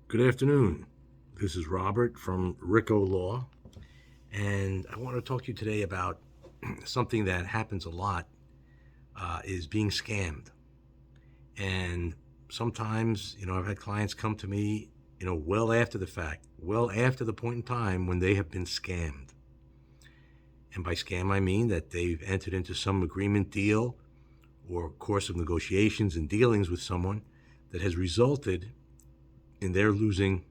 Good afternoon. This is Robert from Rico Law, and I want to talk to you today about something that happens a lot is being scammed. And sometimes, I've had clients come to me, well after the fact, well after the point in time when they have been scammed. And by scam, I mean that they've entered into some agreement, deal, or course of negotiations and dealings with someone that has resulted in their losing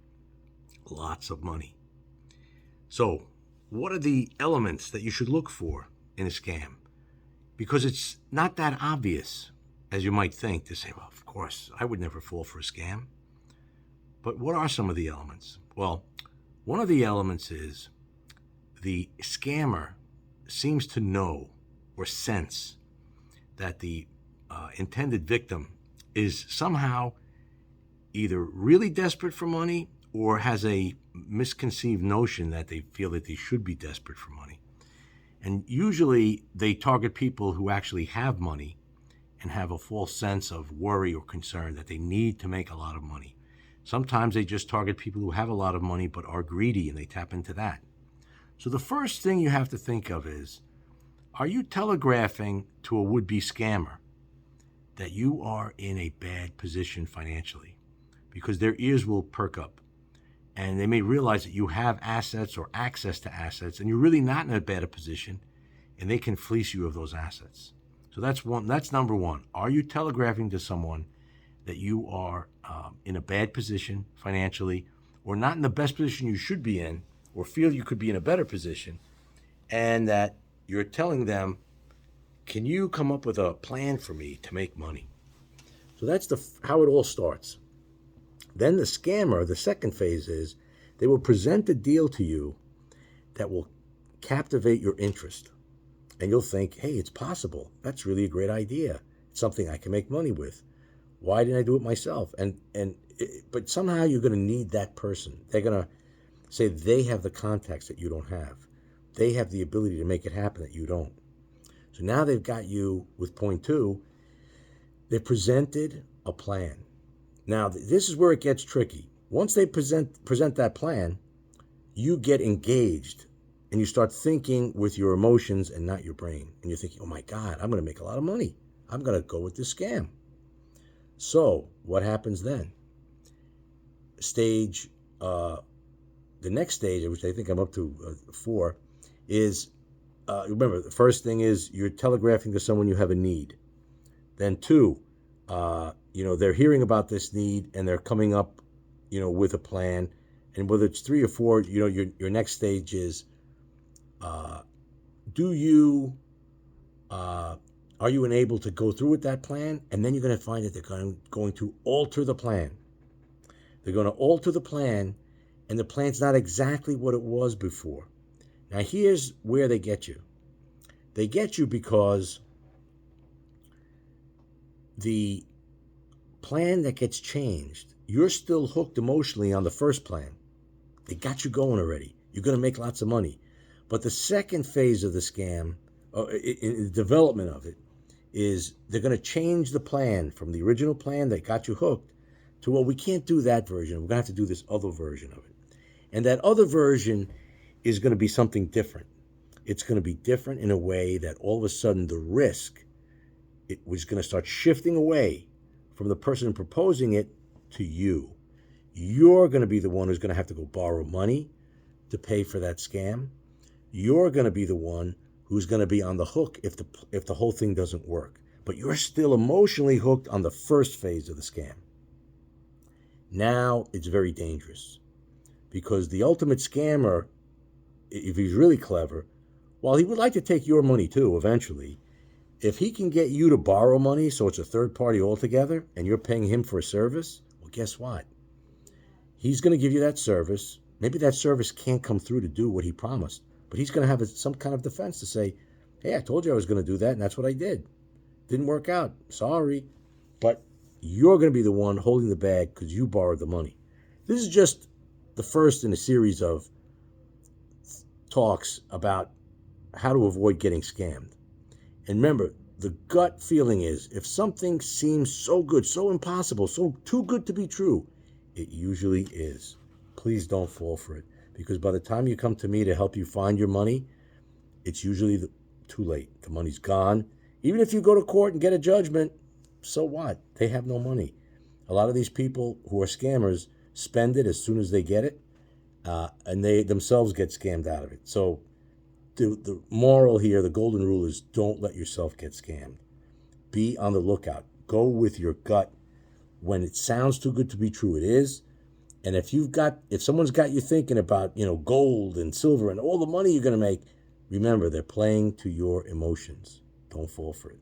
lots of money. So, what are the elements that you should look for in a scam? Because it's not that obvious as you might think to say, well, of course, I would never fall for a scam. But what are some of the elements? Well, one of the elements is the scammer seems to know or sense that the intended victim is somehow either really desperate for money or has a misconceived notion that they feel that they should be desperate for money. And usually they target people who actually have money and have a false sense of worry or concern that they need to make a lot of money. Sometimes they just target people who have a lot of money but are greedy, and they tap into that. So the first thing you have to think of is, are you telegraphing to a would-be scammer that you are in a bad position financially? Because their ears will perk up, and they may realize that you have assets or access to assets, and you're really not in a bad a position, and they can fleece you of those assets. So that's number one. Are you telegraphing to someone that you are in a bad position financially, or not in the best position you should be in, or feel you could be in a better position, and that you're telling them, can you come up with a plan for me to make money? So that's how it all starts. Then the scammer, the second phase is they will present a deal to you that will captivate your interest. And you'll think, hey, it's possible. That's really a great idea. It's something I can make money with. Why didn't I do it myself? But somehow you're going to need that person. They're going to say they have the contacts that you don't have. They have the ability to make it happen that you don't. So now they've got you with point two. They've presented a plan. Now, this is where it gets tricky. Once they present that plan, you get engaged and you start thinking with your emotions and not your brain. And you're thinking, oh my God, I'm going to make a lot of money. I'm going to go with this scam. So what happens then? The next stage, which I think I'm up to 4, is, remember, the first thing is you're telegraphing to someone you have a need. Then 2, they're hearing about this need and they're coming up, with a plan. And whether it's 3 or 4, your next stage is, are you enabled to go through with that plan? And then you're going to find that they're going to alter the plan. They're going to alter the plan, and the plan's not exactly what it was before. Now, here's where they get you. They get you because the plan that gets changed, you're still hooked emotionally on the first plan. They got you going already. You're going to make lots of money. But the second phase of the scam, in the development of it, is they're going to change the plan from the original plan that got you hooked to, well, we can't do that version. We're going to have to do this other version of it. And that other version is going to be something different. It's going to be different in a way that all of a sudden the risk, it was going to start shifting away from the person proposing it to you. You're going to be the one who's going to have to go borrow money to pay for that scam. You're going to be the one who's going to be on the hook if the whole thing doesn't work. But you're still emotionally hooked on the first phase of the scam. Now it's very dangerous, because the ultimate scammer, if he's really clever, while he would like to take your money too eventually, if he can get you to borrow money so it's a third party altogether and you're paying him for a service, well, guess what? He's going to give you that service. Maybe that service can't come through to do what he promised, but he's going to have some kind of defense to say, hey, I told you I was going to do that, and that's what I did. Didn't work out. Sorry. But you're going to be the one holding the bag because you borrowed the money. This is just the first in a series of talks about how to avoid getting scammed. And remember, the gut feeling is if something seems so good, so impossible, so too good to be true, It usually is. Please don't fall for it, because by the time you come to me to help you find your money, it's usually too late. The money's gone. Even if you go to court and get a judgment, so what? They have no money. A lot of these people who are scammers spend it as soon as they get it, and they themselves get scammed out of it. So the moral here, the golden rule is don't let yourself get scammed. Be on the lookout. Go with your gut. When it sounds too good to be true, it is. And if someone's got you thinking about, gold and silver and all the money you're going to make, remember, they're playing to your emotions. Don't fall for it.